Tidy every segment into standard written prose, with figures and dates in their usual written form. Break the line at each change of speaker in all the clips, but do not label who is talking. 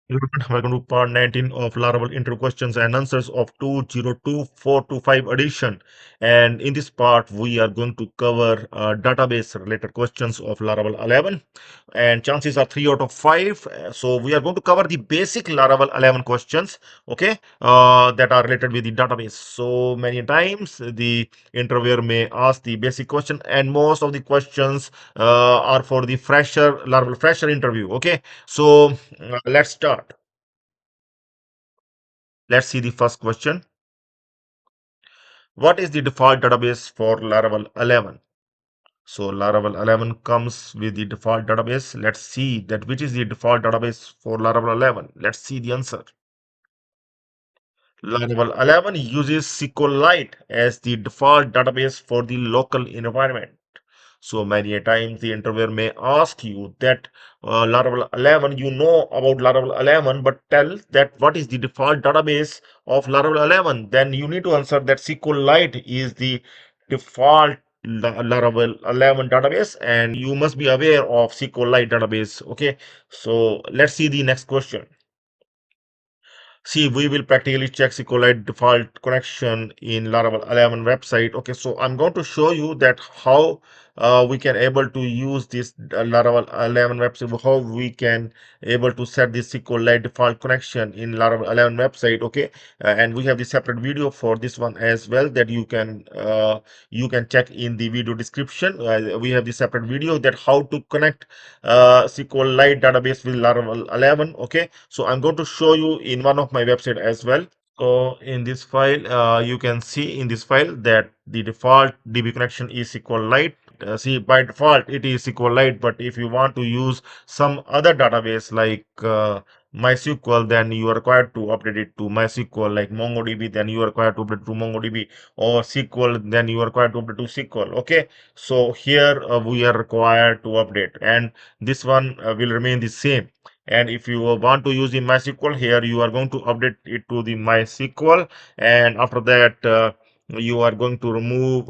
Welcome to part 19 of Laravel Interview Questions and Answers of 2024-25 edition. And in this part, we are going to cover database related questions of Laravel 11. And chances are 3 out of 5. So we are going to cover the basic Laravel 11 questions, okay, that are related with the database. So many times the interviewer may ask the basic question, and most of the questions are for the Laravel fresher interview, okay. So let's start. Let's see the first question. What is the default database for Laravel 11? So Laravel 11 comes with the default database. Let's see that which is the default database for Laravel 11. Let's see the answer. Laravel 11 uses SQLite as the default database for the local environment. So many a times the interviewer may ask you that Laravel 11, you know about Laravel 11, but tell that what is the default database of Laravel 11. Then you need to answer that SQLite is the default Laravel 11 database, and you must be aware of SQLite database. Okay, so let's see the next question. See, we will practically check SQLite default connection in Laravel 11 website. Okay, so I'm going to show you that how we can able to use this Laravel 11 website, how we can able to set this SQLite default connection in Laravel 11 website. Okay, and we have the separate video for this one as well that you can check in the video description. We have the separate video that how to connect SQLite database with Laravel 11. Okay, so I'm going to show you in one of my website as well. So in this file, you can see in this file that the default DB connection is SQLite. See, by default it is SQLite, but if you want to use some other database like MySQL, then you are required to update it to MySQL. Like MongoDB, then you are required to update to MongoDB, or SQL, then you are required to update to SQL. Okay, so here we are required to update, and this one will remain the same. And if you want to use the MySQL, here you are going to update it to the MySQL, and after that you are going to remove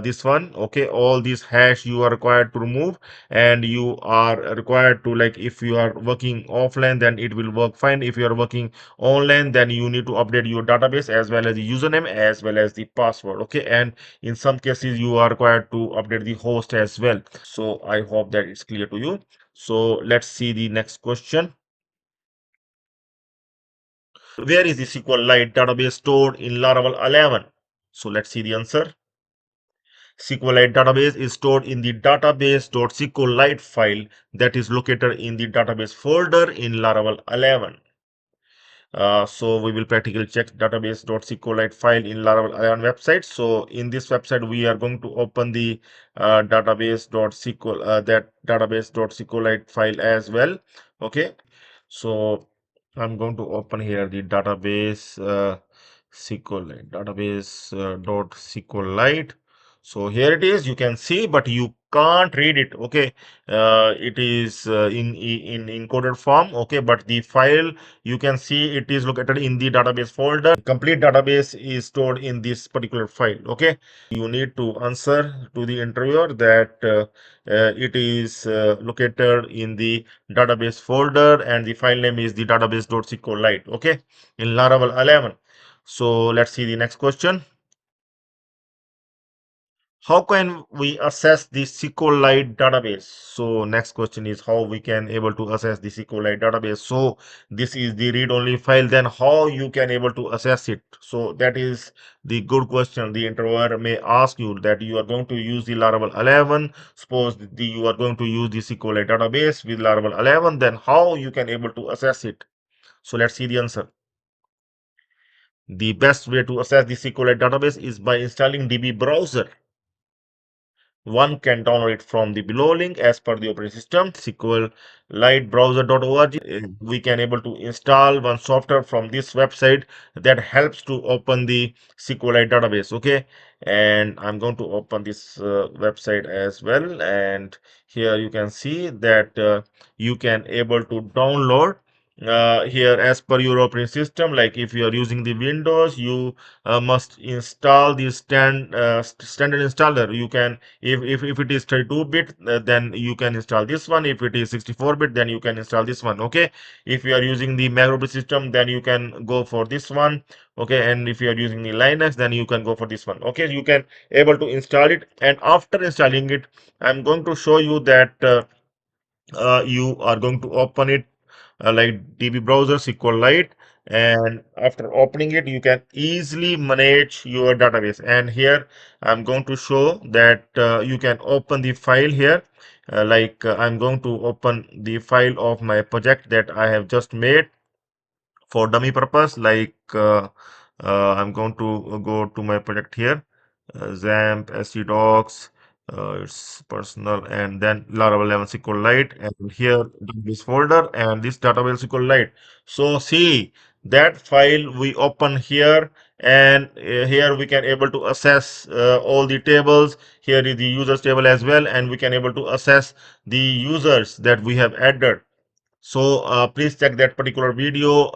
this one. Okay, all these hash you are required to remove, and you are required to, like, if you are working offline, then it will work fine. If you are working online, then you need to update your database as well as the username as well as the password. Okay, and in some cases you are required to update the host as well. So I hope that it's clear to you. So let's see the next question. Where is the SQLite database stored in Laravel 11? So let's see the answer. SQLite database is stored in the database.sqlite file that is located in the database folder in Laravel 11. So we will practically check database.sqlite file in Laravel 11 website. So in this website, we are going to open the database.sqlite file as well. Okay, so I'm going to open here the database SQLite dot SQLite. So here it is. You can see, but you can't read it. Okay, it is in encoded form. Okay, but the file, you can see it is located in the database folder. Complete database is stored in this particular file. Okay, you need to answer to the interviewer that it is located in the database folder, and the file name is the database.sqlite. Okay, in Laravel 11. So let's see the next question. How can we assess the SQLite database? So next question is how we can able to assess the SQLite database. So this is the read-only file. Then how you can able to assess it? So that is the good question. The interviewer may ask you that you are going to use the Laravel 11. Suppose you are going to use the SQLite database with Laravel 11. Then how you can able to assess it? So let's see the answer. The best way to assess the SQLite database is by installing DB browser. One can download it from the below link as per the operating system. SQLitebrowser.org. We can able to install one software from this website that helps to open the SQLite database. Okay, and I'm going to open this website as well, and here you can see that you can able to download here as per your operating system. Like if you are using the Windows, you must install the standard installer. You can, if it is 32-bit, then you can install this one. If it is 64-bit, then you can install this one. Okay, if you are using the Mac operating system, then you can go for this one. Okay, and if you are using the Linux, then you can go for this one. Okay, you can able to install it, and after installing it, I'm going to show you that you are going to open it like DB browser SQLite, and after opening it, you can easily manage your database. And here I'm going to show that you can open the file here. I'm going to open the file of my project that I have just made for dummy purpose. I'm going to go to my project here, XAMPP, SCDocs, it's personal, and then Laravel 11 SQLite, and here this folder and this database SQLite. So see that file we open here, and here we can able to access all the tables. Here is the users table as well, and we can able to access the users that we have added. So please check that particular video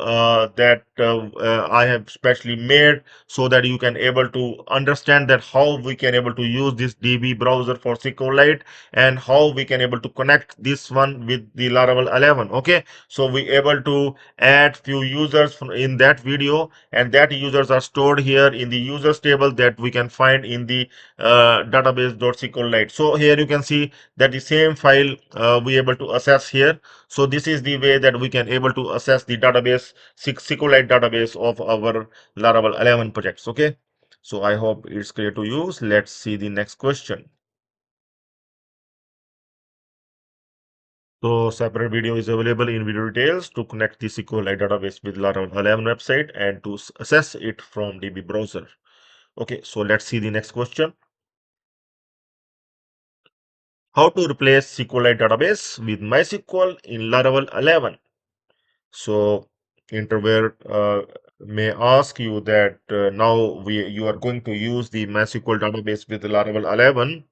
that I have specially made, so that you can able to understand that how we can able to use this DB browser for SQLite, and how we can able to connect this one with the Laravel 11. Okay, so we able to add few users in that video, and that users are stored here in the users table that we can find in the database.sqlite. So here you can see that the same file we able to access here. So this is the way that we can able to access the database, SQLite database of our Laravel 11 projects. Okay, so I hope it's clear to you. Let's see the next question. So separate video is available in video details to connect the SQLite database with Laravel 11 website and to access it from DB browser. Okay, so let's see the next question. How to replace SQLite database with MySQL in Laravel 11? So interviewer may ask you that now you are going to use the MySQL database with Laravel 11.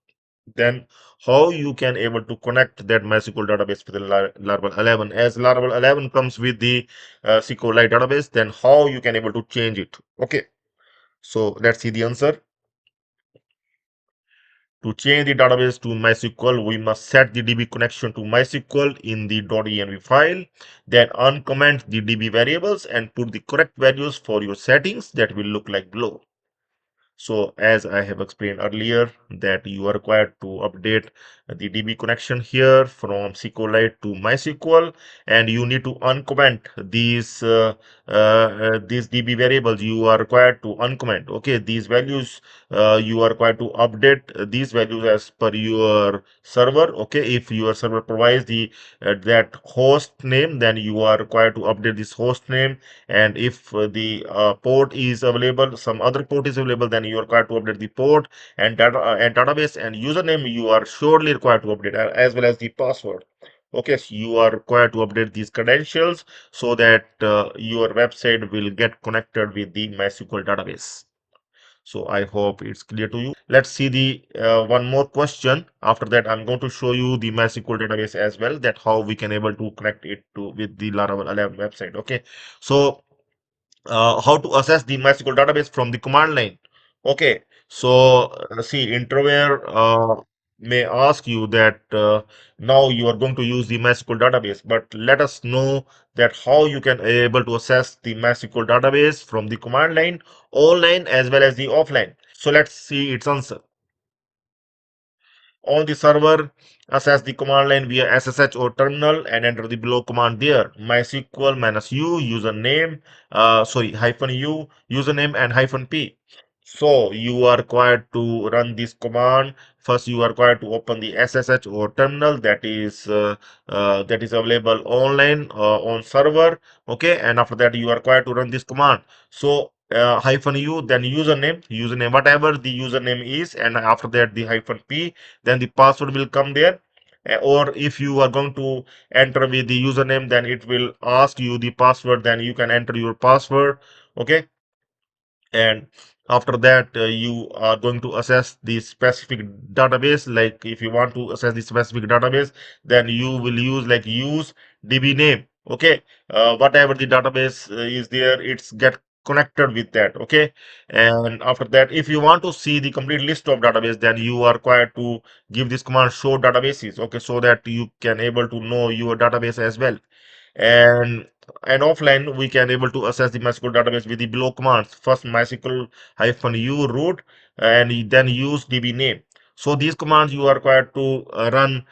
Then how you can able to connect that MySQL database with the Laravel 11? As Laravel 11 comes with the SQLite database, then how you can able to change it? Okay, so let's see the answer. To change the database to MySQL, we must set the DB connection to MySQL in the .env file, then uncomment the DB variables and put the correct values for your settings that will look like below. So as I have explained earlier, that you are required to update the DB connection here from SQLite to MySQL, and you need to uncomment these DB variables. You are required to uncomment. Okay, these values you are required to update these values as per your server. Okay, if your server provides the that host name, then you are required to update this host name. And if the port is available, some other port is available, then you are required to update the port and data and database and username. You are surely required to update as well as the password. Okay, so you are required to update these credentials so that your website will get connected with the MySQL database. So I hope it's clear to you. Let's see the one more question. After that, I'm going to show you the MySQL database as well, that how we can able to connect it to with the Laravel 11 website. Okay, so how to access the MySQL database from the command line. Okay, so see, interviewer may ask you that now you are going to use the MySQL database, but let us know that how you can able to access the MySQL database from the command line, online as well as the offline. So let's see its answer. On the server, access the command line via SSH or terminal and enter the below command there. MySQL -u username, -u username and -p. So you are required to run this command. First, you are required to open the SSH or terminal that is available online on server. Okay, and after that, you are required to run this command. So -u, then username, whatever the username is, and after that the -p, then the password will come there. Or if you are going to enter with the username, then it will ask you the password, then you can enter your password. Okay, and after that you are going to access the specific database. Like if you want to access the specific database, then you will use use db name. Okay, whatever the database is there, it's get connected with that. Okay, and after that, if you want to see the complete list of database, then you are required to give this command show databases. Okay, so that you can able to know your database as well. And offline we can able to access the MySQL database with the below commands. First MySQL -u root and then use db name. So these commands you are required to run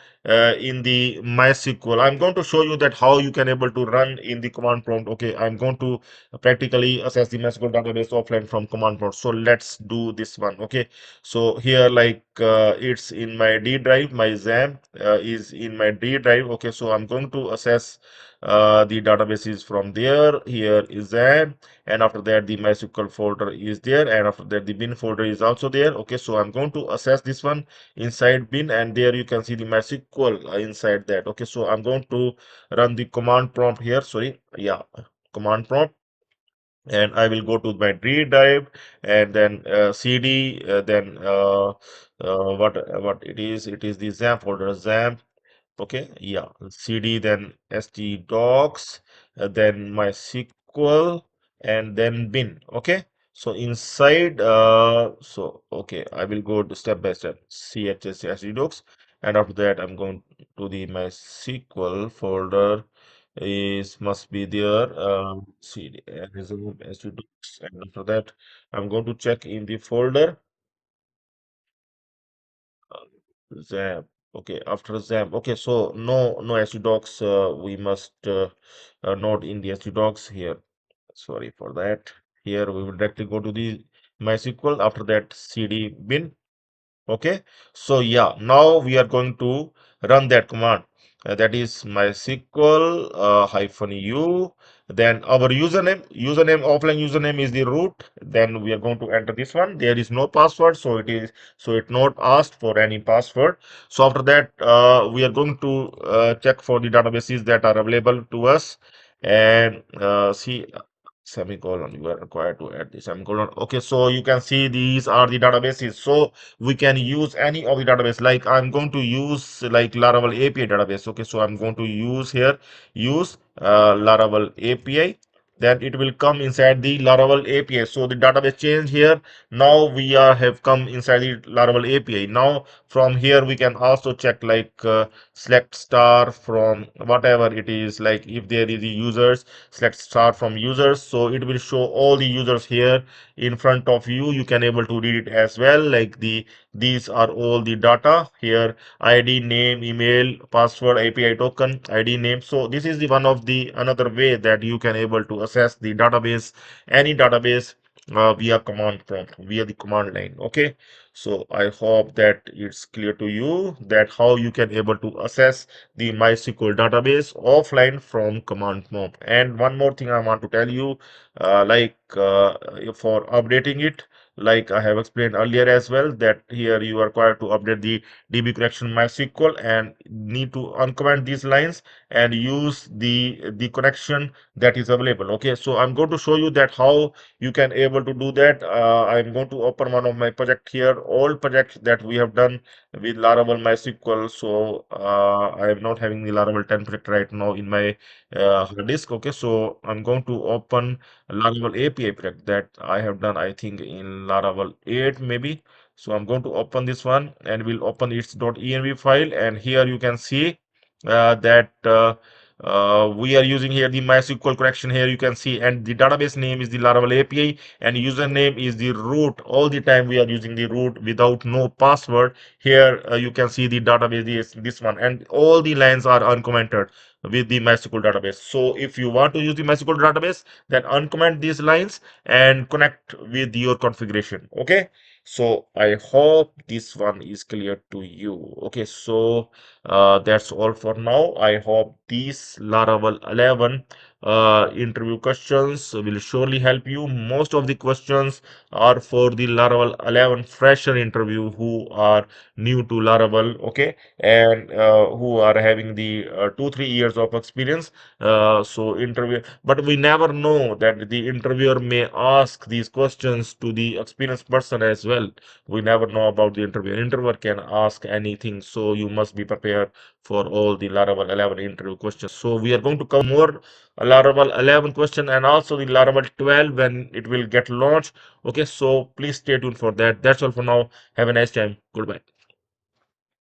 in the MySQL. I'm going to show you that how you can able to run in the command prompt. Okay, I'm going to practically access the MySQL database offline from command prompt. So let's do this one. Okay, so here like it's in my D drive, my XAMPP is in my D drive. Okay, so I'm going to access the database is from there. Here is that, and after that the MySQL folder is there, and after that the bin folder is also there. Okay, so I'm going to access this one inside bin, and there you can see the MySQL inside that. Okay, so I'm going to run the command prompt here. Sorry, yeah, command prompt, and I will go to my D drive and then cd, then what it is? It is the XAMPP folder, XAMPP. Okay, yeah, cd, then htdocs, then MySQL, and then bin. Okay, so inside, okay, I will go to step by step. Chs htdocs, and after that, I'm going to the MySQL folder. Is must be there. Cd resume htdocs, and after that, I'm going to check in the folder. XAMPP. Okay, after XAMPP. Okay, so no htdocs. We must note in the htdocs here. Sorry for that. Here we will directly go to the MySQL. After that, cd bin. Okay, so yeah, now we are going to run that command. That is MySQL -u. Then our username, offline username is the root. Then we are going to enter this one. There is no password, so it not asked for any password. So after that, we are going to check for the databases that are available to us, and see semicolon. You are required to add the semicolon. Okay, so you can see these are the databases. So we can use any of the database, like I'm going to use like Laravel API database. Okay, so I'm going to use here, use Laravel API, then it will come inside the Laravel API. So the database change here. Now we are have come inside the Laravel API. Now from here we can also check like select star from whatever it is, like if there is the users, select star from users, so it will show all the users here in front of you. You can able to read it as well, like these are all the data here: id, name, email, password, API token, id, name. So this is the one of the another way that you can able to access the database, any database, via command prompt, via the command line. Okay, so I hope that it's clear to you that how you can able to access the MySQL database offline from command prompt. And one more thing I want to tell you, for updating it, like I have explained earlier as well, that here you are required to update the DB connection MySQL and need to uncomment these lines and use the connection that is available. Okay, so I'm going to show you that how you can able to do that. I'm going to open one of my project here, all projects that we have done with Laravel MySQL. So I am not having the Laravel 10 project right now in my hard disk. Okay, so I'm going to open Laravel API project that I have done, I think in Laravel 8 maybe. So I'm going to open this one and we'll open its .env file, and here you can see that we are using here the MySQL connection. Here you can see, and the database name is the Laravel API, and username is the root. All the time we are using the root without no password. Here you can see the database is this one, and all the lines are uncommented with the MySQL database. So if you want to use the MySQL database, then uncomment these lines and connect with your configuration. Okay, so I hope this one is clear to you. Okay, so that's all for now. I hope this Laravel 11 interview questions will surely help you. Most of the questions are for the Laravel 11 fresher interview who are new to Laravel, okay, and who are having the 2 3 years of experience. So interview, but we never know that the interviewer may ask these questions to the experienced person as well. We never know about the interviewer. Interviewer can ask anything, so you must be prepared for all the Laravel 11 interview questions. So we are going to cover more Laravel 11 question and also the Laravel 12 when it will get launched. Okay, so please stay tuned for that. That's all for now. Have a nice time. Goodbye.